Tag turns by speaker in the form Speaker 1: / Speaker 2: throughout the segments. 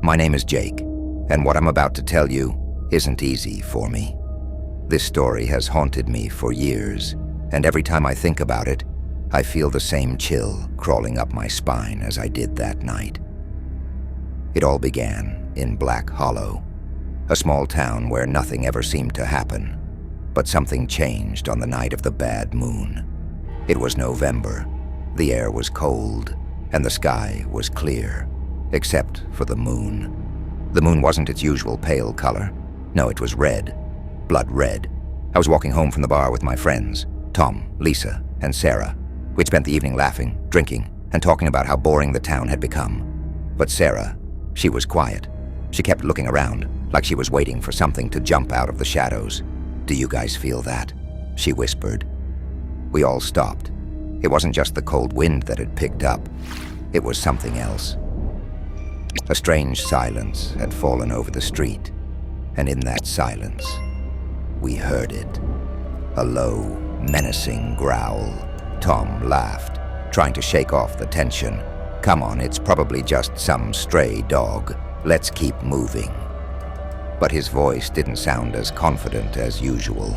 Speaker 1: My name is Jake, and what I'm about to tell you isn't easy for me. This story has haunted me for years, and every time I think about it, I feel the same chill crawling up my spine as I did that night. It all began in Black Hollow, a small town where nothing ever seemed to happen, but something changed on the night of the Bad Moon. It was November, the air was cold, and the sky was clear, except for the moon. The moon wasn't its usual pale color. No, it was red, blood red. I was walking home from the bar with my friends, Tom, Lisa, and Sarah. We'd spent the evening laughing, drinking, and talking about how boring the town had become. But Sarah, she was quiet. She kept looking around, like she was waiting for something to jump out of the shadows. "Do you guys feel that?" she whispered. We all stopped. It wasn't just the cold wind that had picked up. It was something else. A strange silence had fallen over the street, and in that silence, we heard it. A low, menacing growl. Tom laughed, trying to shake off the tension. "Come on, it's probably just some stray dog. Let's keep moving." But his voice didn't sound as confident as usual.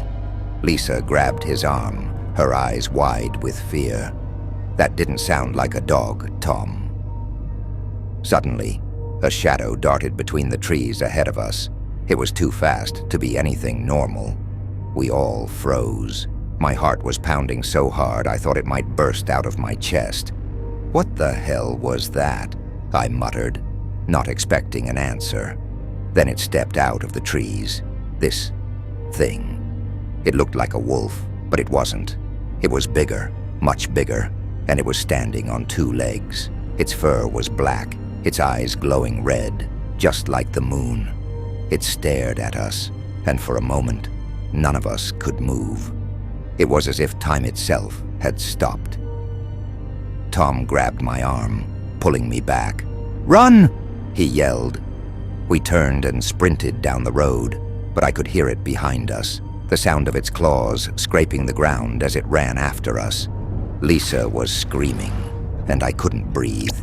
Speaker 1: Lisa grabbed his arm, her eyes wide with fear. "That didn't sound like a dog, Tom." Suddenly, a shadow darted between the trees ahead of us. It was too fast to be anything normal. We all froze. My heart was pounding so hard I thought it might burst out of my chest. "What the hell was that?" I muttered, not expecting an answer. Then it stepped out of the trees. This thing. It looked like a wolf, but it wasn't. It was bigger, much bigger, and it was standing on two legs. Its fur was black, its eyes glowing red, just like the moon. It stared at us, and for a moment, none of us could move. It was as if time itself had stopped. Tom grabbed my arm, pulling me back. "Run!" he yelled. We turned and sprinted down the road, but I could hear it behind us, the sound of its claws scraping the ground as it ran after us. Lisa was screaming, and I couldn't breathe.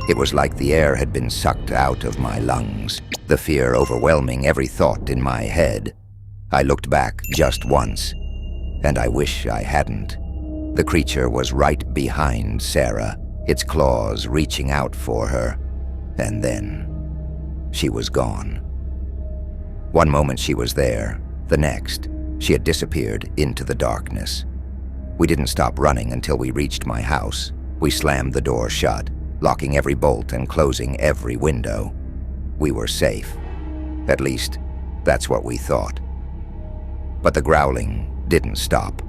Speaker 1: It was like the air had been sucked out of my lungs, the fear overwhelming every thought in my head. I looked back just once, and I wish I hadn't. The creature was right behind Sarah, its claws reaching out for her, and then she was gone. One moment she was there, the next, she had disappeared into the darkness. We didn't stop running until we reached my house. We slammed the door shut, locking every bolt and closing every window. We were safe. At least, that's what we thought. But the growling didn't stop.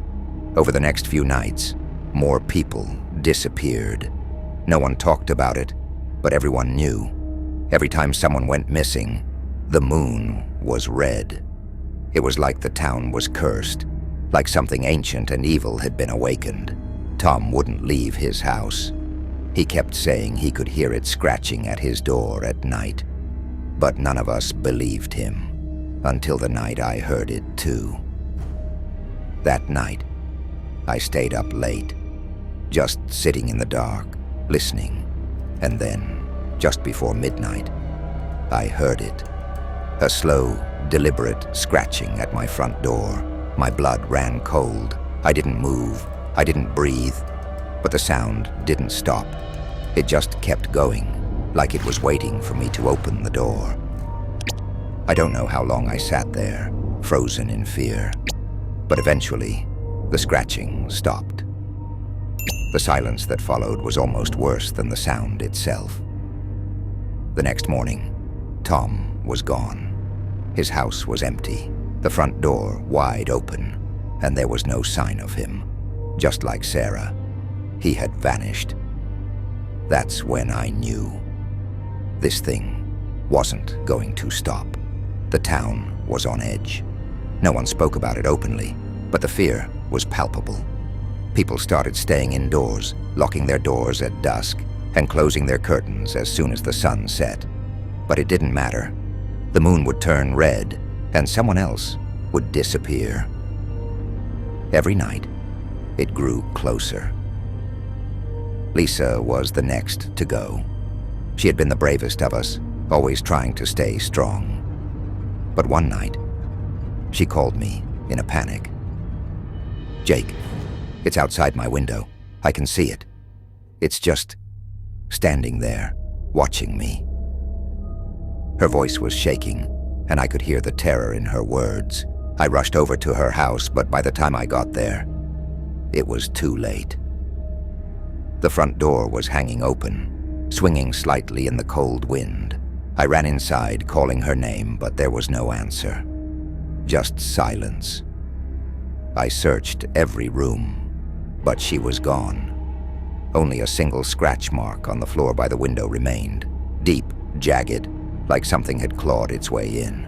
Speaker 1: Over the next few nights, more people disappeared. No one talked about it, but everyone knew. Every time someone went missing, the moon was red. It was like the town was cursed, like something ancient and evil had been awakened. Tom wouldn't leave his house. He kept saying he could hear it scratching at his door at night. But none of us believed him, until the night I heard it too. That night, I stayed up late, just sitting in the dark, listening, and then, just before midnight, I heard it. A slow, deliberate scratching at my front door. My blood ran cold. I didn't move. I didn't breathe. But the sound didn't stop. It just kept going, like it was waiting for me to open the door. I don't know how long I sat there, frozen in fear. But eventually, the scratching stopped. The silence that followed was almost worse than the sound itself. The next morning, Tom was gone. His house was empty, the front door wide open, and there was no sign of him. Just like Sarah, he had vanished. That's when I knew. This thing wasn't going to stop. The town was on edge. No one spoke about it openly, but the fear was palpable. People started staying indoors, locking their doors at dusk, and closing their curtains as soon as the sun set. But it didn't matter. The moon would turn red, and someone else would disappear. Every night, it grew closer. Lisa was the next to go. She had been the bravest of us, always trying to stay strong. But one night, she called me in a panic. "Jake, it's outside my window. I can see it. It's just standing there, watching me." Her voice was shaking, and I could hear the terror in her words. I rushed over to her house, but by the time I got there, it was too late. The front door was hanging open, swinging slightly in the cold wind. I ran inside, calling her name, but there was no answer. Just silence. I searched every room, but she was gone. Only a single scratch mark on the floor by the window remained, deep, jagged, like something had clawed its way in.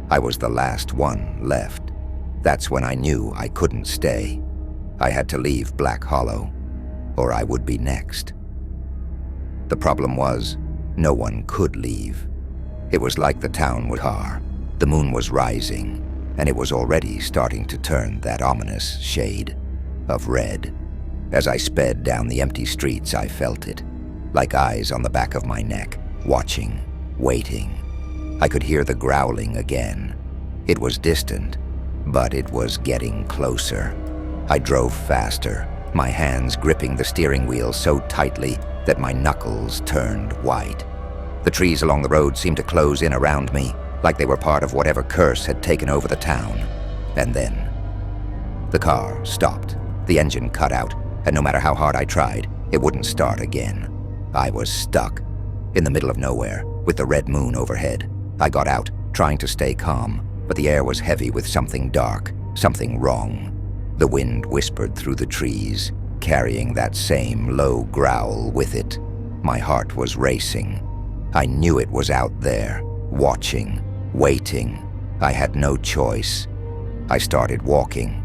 Speaker 1: I was the last one left. That's when I knew I couldn't stay. I had to leave Black Hollow, or I would be next. The problem was, no one could leave. It was like the town was car. The moon was rising, and it was already starting to turn that ominous shade of red. As I sped down the empty streets, I felt it, like eyes on the back of my neck, watching, waiting. I could hear the growling again. It was distant, but it was getting closer. I drove faster, my hands gripping the steering wheel so tightly that my knuckles turned white. The trees along the road seemed to close in around me, like they were part of whatever curse had taken over the town. And then, the car stopped. The engine cut out, and no matter how hard I tried, it wouldn't start again. I was stuck, in the middle of nowhere, with the red moon overhead. I got out, trying to stay calm, but the air was heavy with something dark, something wrong. The wind whispered through the trees, carrying that same low growl with it. My heart was racing. I knew it was out there, watching, waiting. I had no choice. I started walking.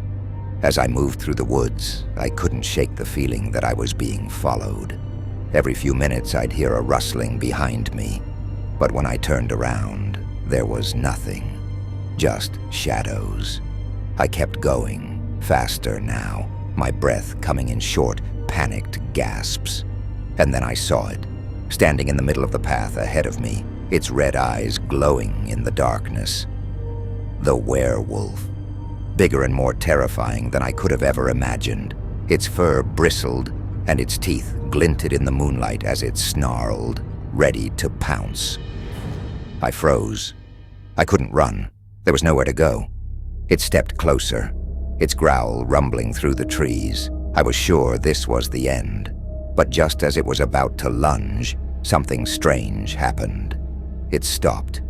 Speaker 1: As I moved through the woods, I couldn't shake the feeling that I was being followed. Every few minutes I'd hear a rustling behind me, but when I turned around, there was nothing. Just shadows. I kept going, faster now, my breath coming in short, panicked gasps. And then I saw it, standing in the middle of the path ahead of me, its red eyes glowing in the darkness. The werewolf. Bigger and more terrifying than I could have ever imagined. Its fur bristled, and its teeth glinted in the moonlight as it snarled, ready to pounce. I froze. I couldn't run. There was nowhere to go. It stepped closer, its growl rumbling through the trees. I was sure this was the end. But just as it was about to lunge, something strange happened. It stopped.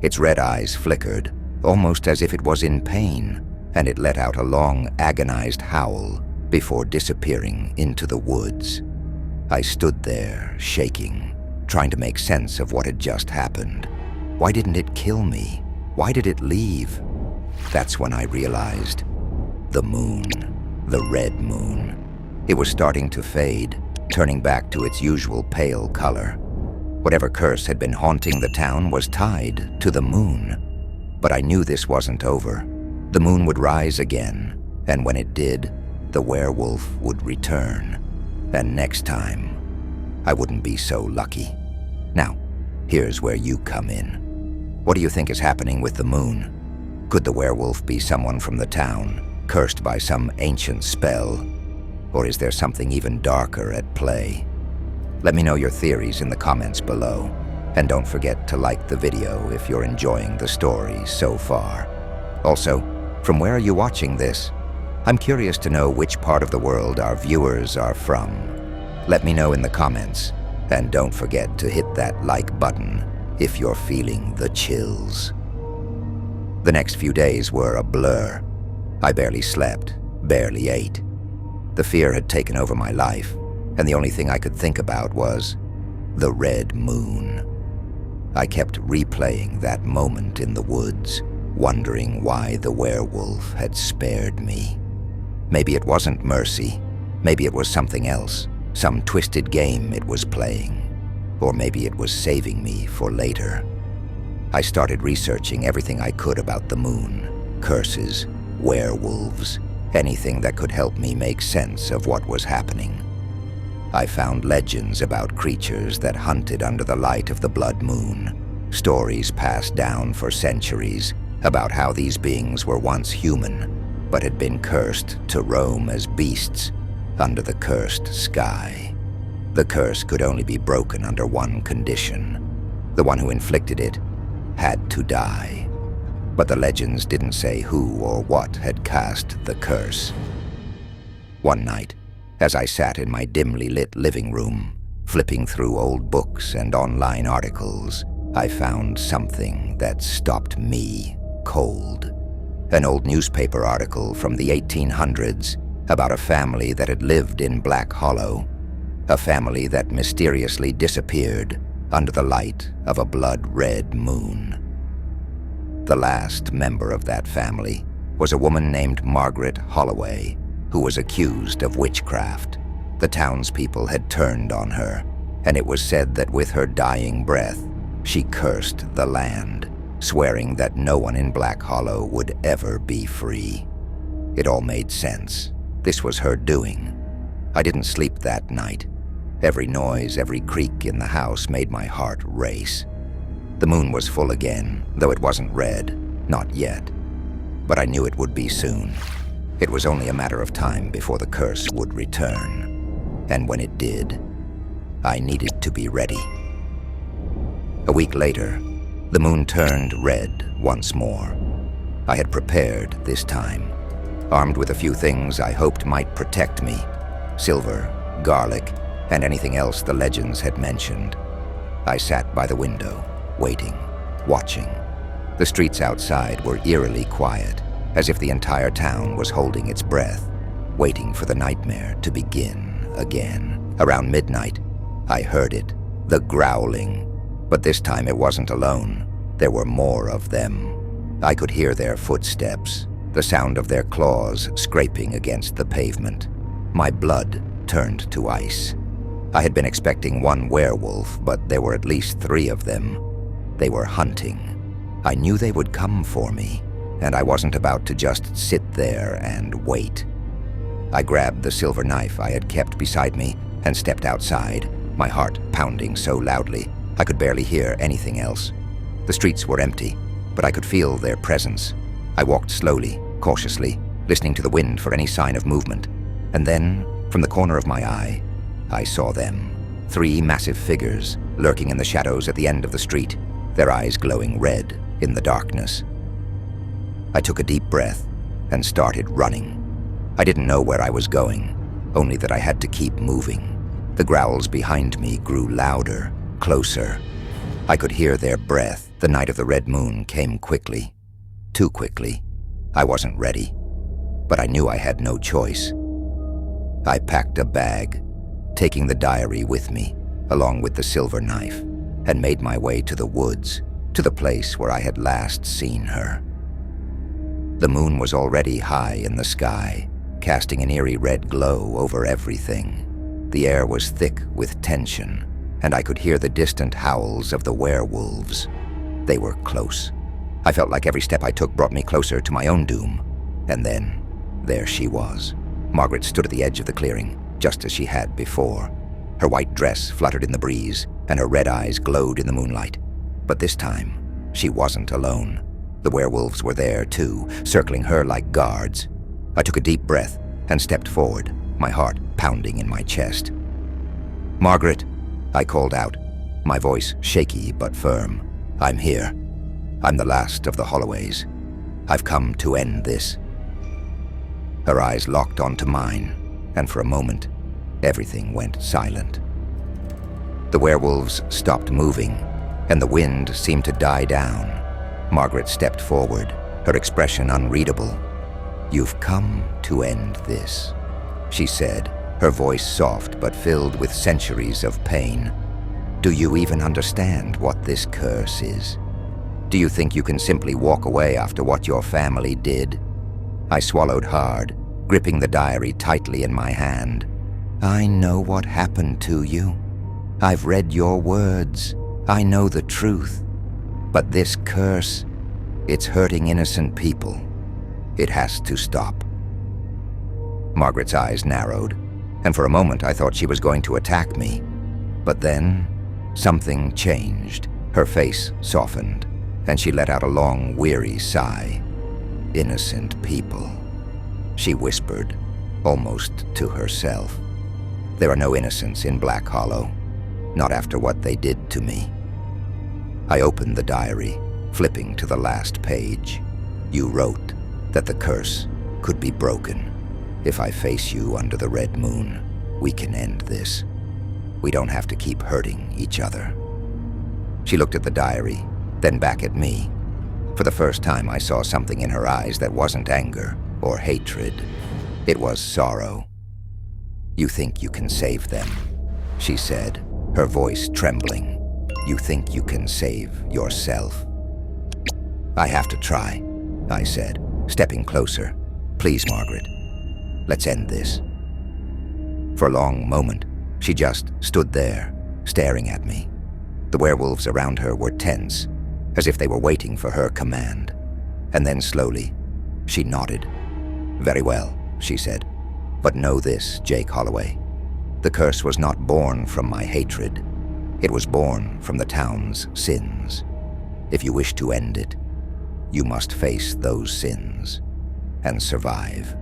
Speaker 1: Its red eyes flickered, almost as if it was in pain, and it let out a long, agonized howl before disappearing into the woods. I stood there, shaking, trying to make sense of what had just happened. Why didn't it kill me? Why did it leave? That's when I realized. The moon. The red moon. It was starting to fade, turning back to its usual pale color. Whatever curse had been haunting the town was tied to the moon. But I knew this wasn't over. The moon would rise again, and when it did, the werewolf would return. And next time, I wouldn't be so lucky. Now, here's where you come in. What do you think is happening with the moon? Could the werewolf be someone from the town, cursed by some ancient spell? Or is there something even darker at play? Let me know your theories in the comments below. And don't forget to like the video if you're enjoying the story so far. Also, from where are you watching this? I'm curious to know which part of the world our viewers are from. Let me know in the comments. And don't forget to hit that like button if you're feeling the chills. The next few days were a blur. I barely slept, barely ate. The fear had taken over my life, and the only thing I could think about was the red moon. I kept replaying that moment in the woods, wondering why the werewolf had spared me. Maybe it wasn't mercy. Maybe it was something else, some twisted game it was playing. Or maybe it was saving me for later. I started researching everything I could about the moon, curses, werewolves, anything that could help me make sense of what was happening. I found legends about creatures that hunted under the light of the blood moon, stories passed down for centuries about how these beings were once human, but had been cursed to roam as beasts under the cursed sky. The curse could only be broken under one condition. The one who inflicted it had to die. But the legends didn't say who or what had cast the curse. One night, as I sat in my dimly lit living room, flipping through old books and online articles, I found something that stopped me cold. An old newspaper article from the 1800s about a family that had lived in Black Hollow, a family that mysteriously disappeared under the light of a blood-red moon. The last member of that family was a woman named Margaret Holloway, who was accused of witchcraft. The townspeople had turned on her, and it was said that with her dying breath, she cursed the land, swearing that no one in Black Hollow would ever be free. It all made sense. This was her doing. I didn't sleep that night. Every noise, every creak in the house made my heart race. The moon was full again, though it wasn't red, not yet. But I knew it would be soon. It was only a matter of time before the curse would return. And when it did, I needed to be ready. A week later, the moon turned red once more. I had prepared this time, armed with a few things I hoped might protect me: silver, garlic, and anything else the legends had mentioned. I sat by the window, waiting, watching. The streets outside were eerily quiet, as if the entire town was holding its breath, waiting for the nightmare to begin again. Around midnight, I heard it, the growling. But this time it wasn't alone. There were more of them. I could hear their footsteps, the sound of their claws scraping against the pavement. My blood turned to ice. I had been expecting one werewolf, but there were at least 3 of them. They were hunting. I knew they would come for me, and I wasn't about to just sit there and wait. I grabbed the silver knife I had kept beside me and stepped outside, my heart pounding so loudly I could barely hear anything else. The streets were empty, but I could feel their presence. I walked slowly, cautiously, listening to the wind for any sign of movement. And then, from the corner of my eye, I saw them. 3 massive figures lurking in the shadows at the end of the street, their eyes glowing red in the darkness. I took a deep breath and started running. I didn't know where I was going, only that I had to keep moving. The growls behind me grew louder, closer. I could hear their breath. The night of the red moon came quickly. Too quickly. I wasn't ready, but I knew I had no choice. I packed a bag, taking the diary with me, along with the silver knife, and made my way to the woods, to the place where I had last seen her. The moon was already high in the sky, casting an eerie red glow over everything. The air was thick with tension, and I could hear the distant howls of the werewolves. They were close. I felt like every step I took brought me closer to my own doom. And then, there she was. Margaret stood at the edge of the clearing, just as she had before. Her white dress fluttered in the breeze, and her red eyes glowed in the moonlight. But this time, she wasn't alone. The werewolves were there too, circling her like guards. I took a deep breath and stepped forward, my heart pounding in my chest. "Margaret," I called out, my voice shaky but firm. "I'm here. I'm the last of the Holloways. I've come to end this." Her eyes locked onto mine, and for a moment, everything went silent. The werewolves stopped moving, and the wind seemed to die down. Margaret stepped forward, her expression unreadable. "You've come to end this," she said, her voice soft but filled with centuries of pain. "Do you even understand what this curse is? Do you think you can simply walk away after what your family did?" I swallowed hard, gripping the diary tightly in my hand. "I know what happened to you. I've read your words. I know the truth. But this curse, it's hurting innocent people. It has to stop." Margaret's eyes narrowed, and for a moment I thought she was going to attack me. But then, something changed. Her face softened, and she let out a long, weary sigh. "Innocent people," she whispered, almost to herself. "There are no innocents in Black Hollow, not after what they did to me." I opened the diary, flipping to the last page. You wrote that the curse could be broken. "If I face you under the red moon, we can end this. We don't have to keep hurting each other." She looked at the diary, then back at me. For the first time, I saw something in her eyes that wasn't anger or hatred. It was sorrow. "You think you can save them," she said, her voice trembling. "You think you can save yourself." "I have to try," I said, stepping closer. "Please, Margaret, let's end this." For a long moment, she just stood there, staring at me. The werewolves around her were tense, as if they were waiting for her command. And then slowly, she nodded. "Very well," she said. "But know this, Jake Holloway. The curse was not born from my hatred. It was born from the town's sins. If you wish to end it, you must face those sins and survive."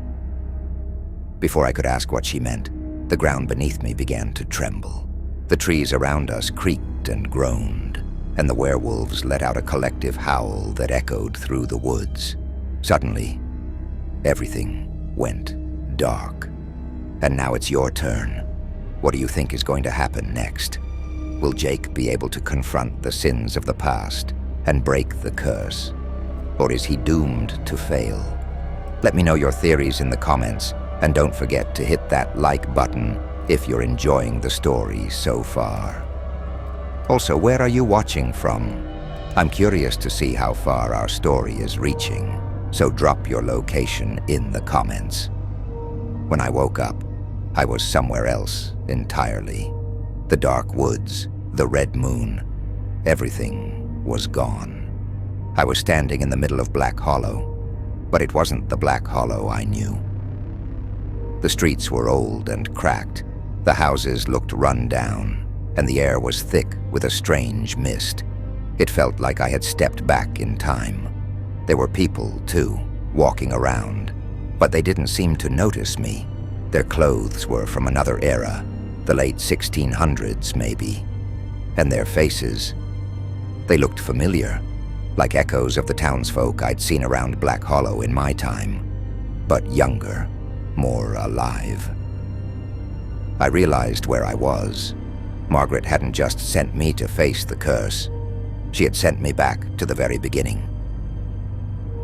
Speaker 1: Before I could ask what she meant, the ground beneath me began to tremble. The trees around us creaked and groaned, and the werewolves let out a collective howl that echoed through the woods. Suddenly, everything went dark. "And now it's your turn. What do you think is going to happen next? Will Jake be able to confront the sins of the past and break the curse? Or is he doomed to fail? Let me know your theories in the comments, and don't forget to hit that like button if you're enjoying the story so far. Also, where are you watching from? I'm curious to see how far our story is reaching, so drop your location in the comments. When I woke up, I was somewhere else entirely. The dark woods, the red moon, everything was gone. I was standing in the middle of Black Hollow, but it wasn't the Black Hollow I knew. The streets were old and cracked, the houses looked run down, and the air was thick with a strange mist. It felt like I had stepped back in time. There were people, too, walking around, but they didn't seem to notice me. Their clothes were from another era, the late 1600s maybe, and their faces, they looked familiar, like echoes of the townsfolk I'd seen around Black Hollow in my time, but younger, more alive. I realized where I was. Margaret hadn't just sent me to face the curse. She had sent me back to the very beginning.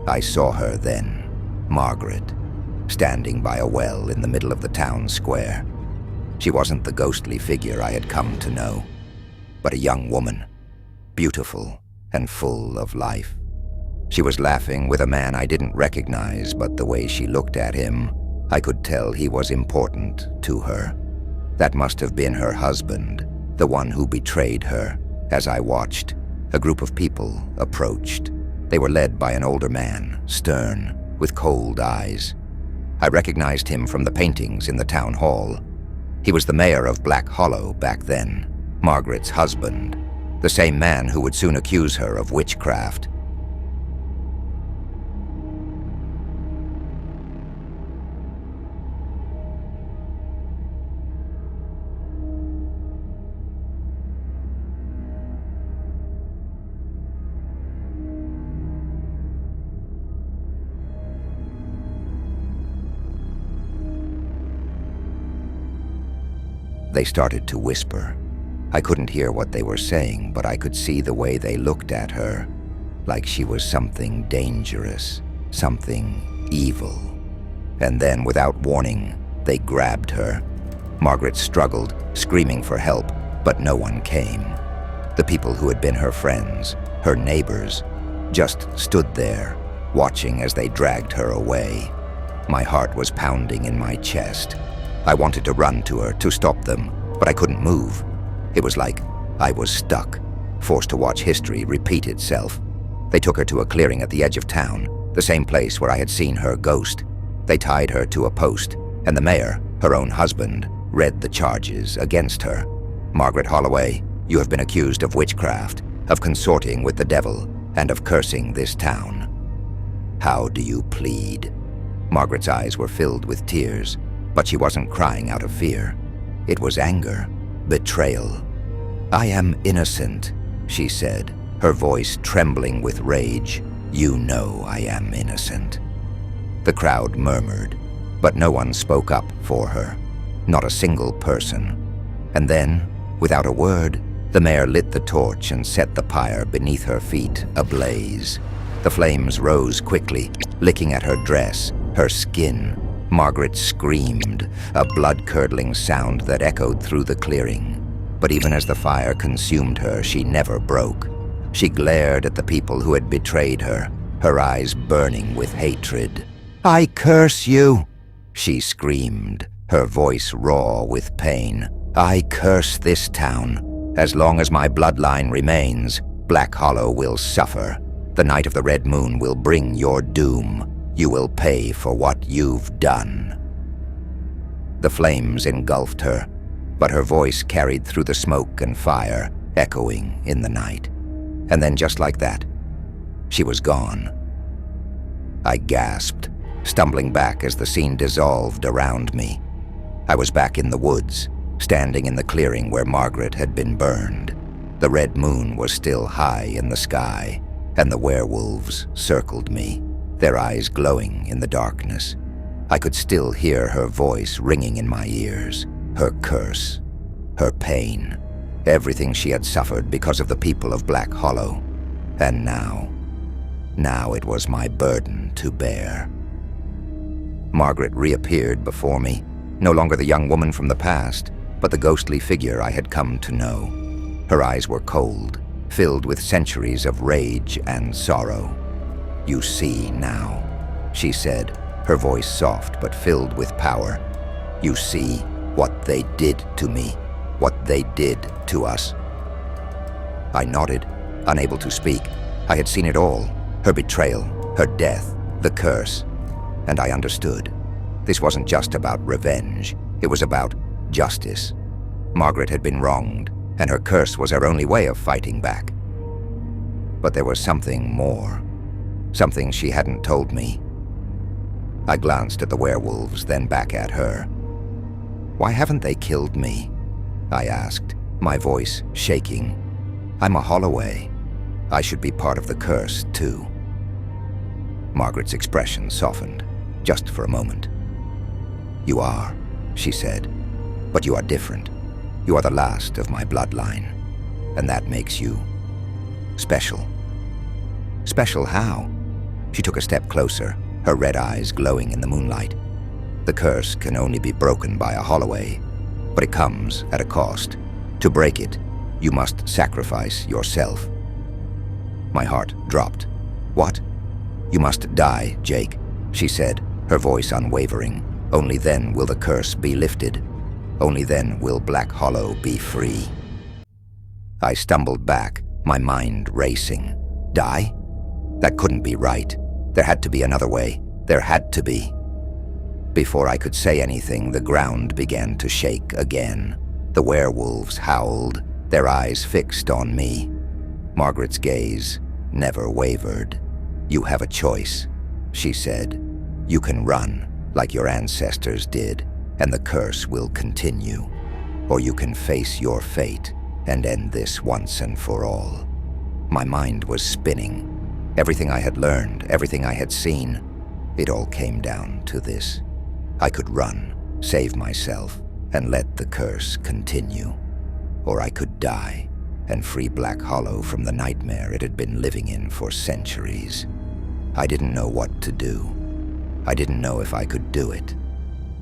Speaker 1: I saw her then, Margaret, standing by a well in the middle of the town square. She wasn't the ghostly figure I had come to know, but a young woman, beautiful and full of life. She was laughing with a man I didn't recognize, but the way she looked at him, I could tell he was important to her. That must have been her husband, the one who betrayed her. As I watched, a group of people approached. They were led by an older man, stern, with cold eyes. I recognized him from the paintings in the town hall. He was the mayor of Black Hollow back then, Margaret's husband, the same man who would soon accuse her of witchcraft. They started to whisper. I couldn't hear what they were saying, but I could see the way they looked at her, like she was something dangerous, something evil. And then, without warning, they grabbed her. Margaret struggled, screaming for help, but no one came. The people who had been her friends, her neighbors, just stood there, watching as they dragged her away. My heart was pounding in my chest. I wanted to run to her, to stop them, but I couldn't move. It was like I was stuck, forced to watch history repeat itself. They took her to a clearing at the edge of town, the same place where I had seen her ghost. They tied her to a post, and the mayor, her own husband, read the charges against her. "Margaret Holloway, you have been accused of witchcraft, of consorting with the devil, and of cursing this town. How do you plead? Margaret's eyes were filled with tears, but she wasn't crying out of fear. It was anger, betrayal. I am innocent, she said, her voice trembling with rage. You know I am innocent. The crowd murmured, but no one spoke up for her. Not a single person. And then, without a word, the mayor lit the torch and set the pyre beneath her feet ablaze. The flames rose quickly, licking at her dress, her skin. Margaret screamed, a blood-curdling sound that echoed through the clearing. But even as the fire consumed her, she never broke. She glared at the people who had betrayed her, her eyes burning with hatred. I curse you, she screamed, her voice raw with pain. I curse this town. As long as my bloodline remains, Black Hollow will suffer. The night of the Red Moon will bring your doom. You will pay for what you've done. The flames engulfed her, but her voice carried through the smoke and fire, echoing in the night. And then just like that, she was gone. I gasped, stumbling back as the scene dissolved around me. I was back in the woods, standing in the clearing where Margaret had been burned. The red moon was still high in the sky, and the werewolves circled me, their eyes glowing in the darkness. I could still hear her voice ringing in my ears, her curse, her pain, everything she had suffered because of the people of Black Hollow. And now it was my burden to bear. Margaret reappeared before me, no longer the young woman from the past, but the ghostly figure I had come to know. Her eyes were cold, filled with centuries of rage and sorrow. You see now, she said, her voice soft but filled with power. You see what they did to me, what they did to us. I nodded, unable to speak. I had seen it all, her betrayal, her death, the curse, and I understood. This wasn't just about revenge, it was about justice. Margaret had been wronged, and her curse was her only way of fighting back. But there was something more, something she hadn't told me. I glanced at the werewolves, then back at her. Why haven't they killed me? I asked, my voice shaking. I'm a Holloway. I should be part of the curse, too. Margaret's expression softened, just for a moment. You are, she said, but you are different. You are the last of my bloodline, and that makes you special. Special how? She took a step closer, her red eyes glowing in the moonlight. The curse can only be broken by a Holloway, but it comes at a cost. To break it, you must sacrifice yourself. My heart dropped. What? You must die, Jake, she said, her voice unwavering. Only then will the curse be lifted. Only then will Black Hollow be free. I stumbled back, my mind racing. Die? That couldn't be right. There had to be another way. There had to be. Before I could say anything, the ground began to shake again. The werewolves howled, their eyes fixed on me. Margaret's gaze never wavered. You have a choice, she said. You can run, like your ancestors did, and the curse will continue. Or you can face your fate and end this once and for all. My mind was spinning. Everything I had learned, everything I had seen, it all came down to this. I could run, save myself, and let the curse continue. Or I could die and free Black Hollow from the nightmare it had been living in for centuries. I didn't know what to do. I didn't know if I could do it.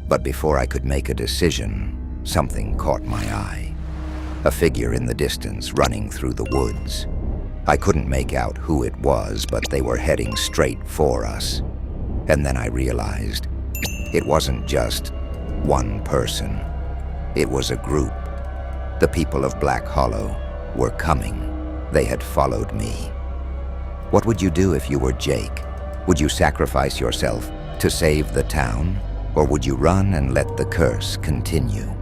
Speaker 1: But before I could make a decision, something caught my eye. A figure in the distance running through the woods. I couldn't make out who it was, but they were heading straight for us. And then I realized it wasn't just one person. It was a group. The people of Black Hollow were coming. They had followed me. What would you do if you were Jake? Would you sacrifice yourself to save the town? Or would you run and let the curse continue?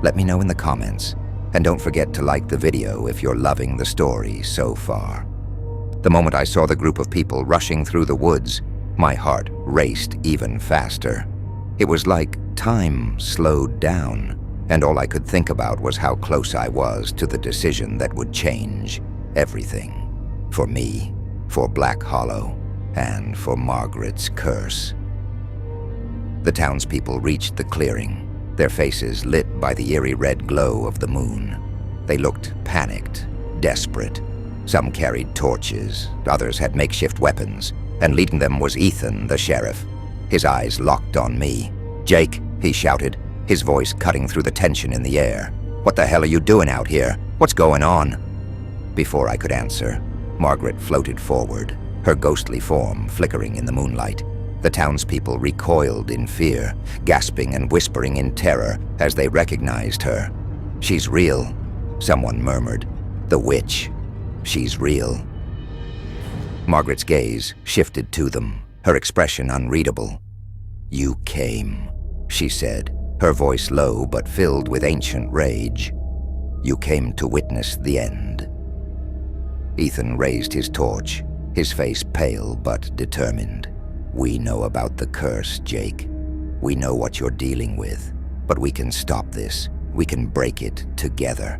Speaker 1: Let me know in the comments. And don't forget to like the video if you're loving the story so far. The moment I saw the group of people rushing through the woods, my heart raced even faster. It was like time slowed down, and all I could think about was how close I was to the decision that would change everything. For me, for Black Hollow, and for Margaret's curse. The townspeople reached the clearing, their faces lit by the eerie red glow of the moon. They looked panicked, desperate. Some carried torches, others had makeshift weapons, and leading them was Ethan, the sheriff. His eyes locked on me. "Jake," he shouted, his voice cutting through the tension in the air. "What the hell are you doing out here? What's going on?" Before I could answer, Margaret floated forward, her ghostly form flickering in the moonlight. The townspeople recoiled in fear, gasping and whispering in terror as they recognized her. "She's real," someone murmured. "The witch. She's real." Margaret's gaze shifted to them, her expression unreadable. "You came," she said, her voice low but filled with ancient rage. "You came to witness the end." Ethan raised his torch, his face pale but determined. "We know about the curse, Jake. We know what you're dealing with, but we can stop this. We can break it together."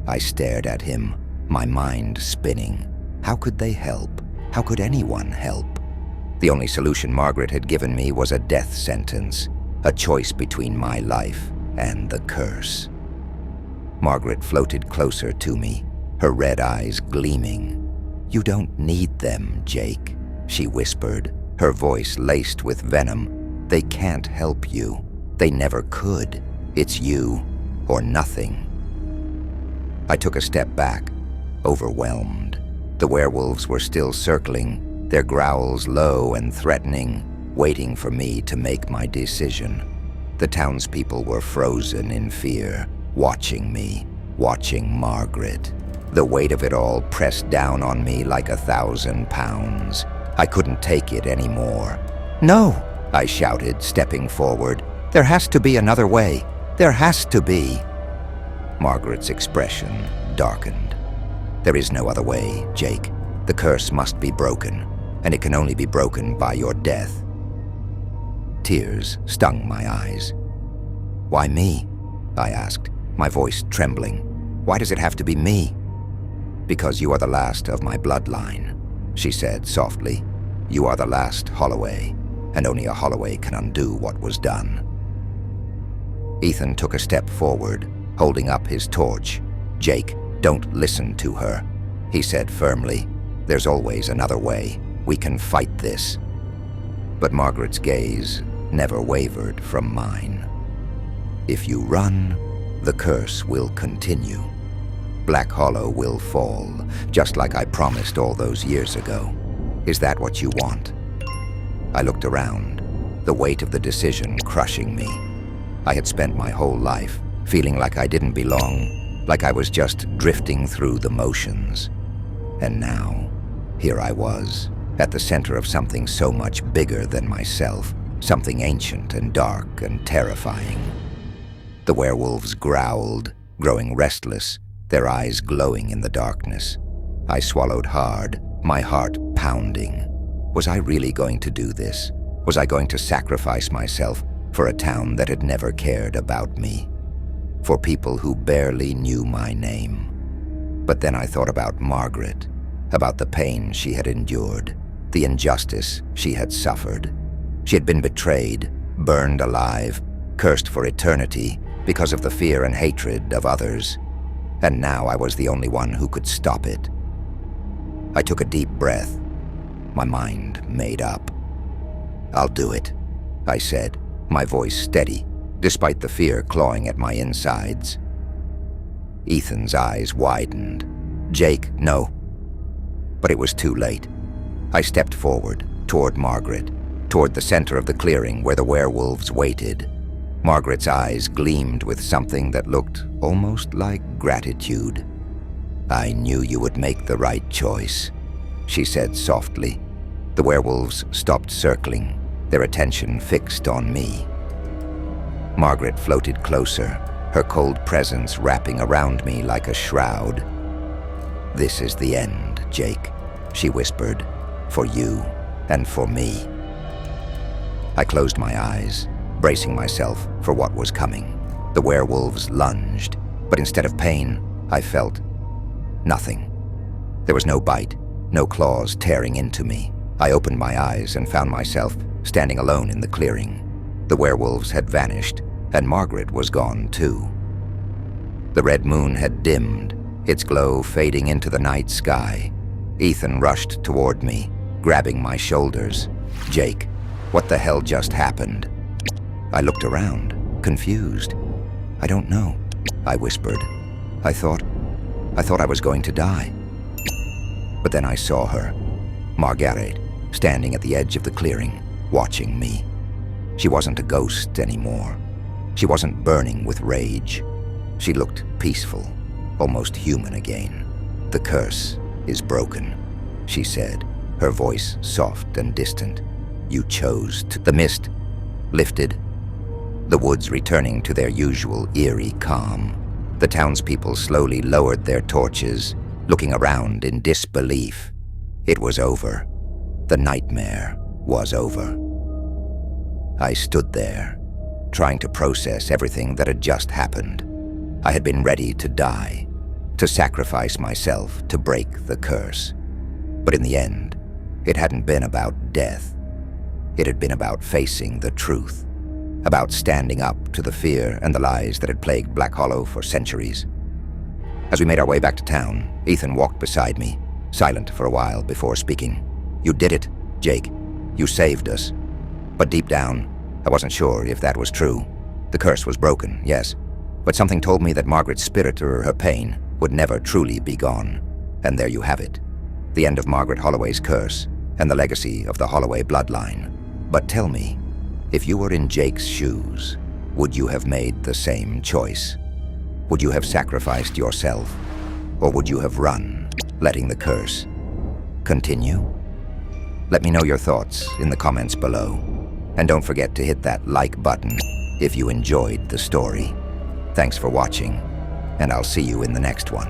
Speaker 1: I stared at him, my mind spinning. How could they help? How could anyone help? The only solution Margaret had given me was a death sentence, a choice between my life and the curse. Margaret floated closer to me, her red eyes gleaming. "You don't need them, Jake," she whispered, her voice laced with venom. "They can't help you. They never could. It's you or nothing." I took a step back, overwhelmed. The werewolves were still circling, their growls low and threatening, waiting for me to make my decision. The townspeople were frozen in fear, watching me, watching Margaret. The weight of it all pressed down on me like 1,000 pounds. I couldn't take it anymore. "No!" I shouted, stepping forward. "There has to be another way. There has to be." Margaret's expression darkened. "There is no other way, Jake. The curse must be broken, and it can only be broken by your death." Tears stung my eyes. "Why me?" I asked, my voice trembling. "Why does it have to be me?" "Because you are the last of my bloodline," she said softly. "You are the last Holloway, and only a Holloway can undo what was done." Ethan took a step forward, holding up his torch. "Jake, don't listen to her," he said firmly. "There's always another way. We can fight this." But Margaret's gaze never wavered from mine. "If you run, the curse will continue. Black Hollow will fall, just like I promised all those years ago. Is that what you want?" I looked around, the weight of the decision crushing me. I had spent my whole life feeling like I didn't belong, like I was just drifting through the motions. And now, here I was, at the center of something so much bigger than myself, something ancient and dark and terrifying. The werewolves growled, growing restless, their eyes glowing in the darkness. I swallowed hard, my heart pounding. Was I really going to do this? Was I going to sacrifice myself for a town that had never cared about me? For people who barely knew my name? But then I thought about Margaret, about the pain she had endured, the injustice she had suffered. She had been betrayed, burned alive, cursed for eternity because of the fear and hatred of others. And now I was the only one who could stop it. I took a deep breath, my mind made up. "I'll do it," I said, my voice steady, despite the fear clawing at my insides. Ethan's eyes widened. "Jake, no." But it was too late. I stepped forward, toward Margaret, toward the center of the clearing where the werewolves waited. Margaret's eyes gleamed with something that looked almost like gratitude. "I knew you would make the right choice," she said softly. The werewolves stopped circling, their attention fixed on me. Margaret floated closer, her cold presence wrapping around me like a shroud. "This is the end, Jake," she whispered, "for you and for me." I closed my eyes, bracing myself for what was coming. The werewolves lunged, but instead of pain, I felt nothing. There was no bite, no claws tearing into me. I opened my eyes and found myself standing alone in the clearing. The werewolves had vanished, and Margaret was gone too. The red moon had dimmed, its glow fading into the night sky. Ethan rushed toward me, grabbing my shoulders. "Jake, what the hell just happened?" I looked around, confused. "I don't know," I whispered. I thought I was going to die." But then I saw her, Margaret, standing at the edge of the clearing, watching me. She wasn't a ghost anymore. She wasn't burning with rage. She looked peaceful, almost human again. "The curse is broken," she said, her voice soft and distant. "You chose to." The mist lifted, the woods returning to their usual eerie calm. The townspeople slowly lowered their torches, looking around in disbelief. It was over. The nightmare was over. I stood there, trying to process everything that had just happened. I had been ready to die, to sacrifice myself to break the curse. But in the end, it hadn't been about death. It had been about facing the truth, about standing up to the fear and the lies that had plagued Black Hollow for centuries. As we made our way back to town, Ethan walked beside me, silent for a while before speaking. "You did it, Jake. You saved us." But deep down, I wasn't sure if that was true. The curse was broken, yes, but something told me that Margaret's spirit or her pain would never truly be gone. And there you have it, the end of Margaret Holloway's curse and the legacy of the Holloway bloodline. But tell me, if you were in Jake's shoes, would you have made the same choice? Would you have sacrificed yourself, or would you have run, letting the curse continue? Let me know your thoughts in the comments below. And don't forget to hit that like button if you enjoyed the story. Thanks for watching, and I'll see you in the next one.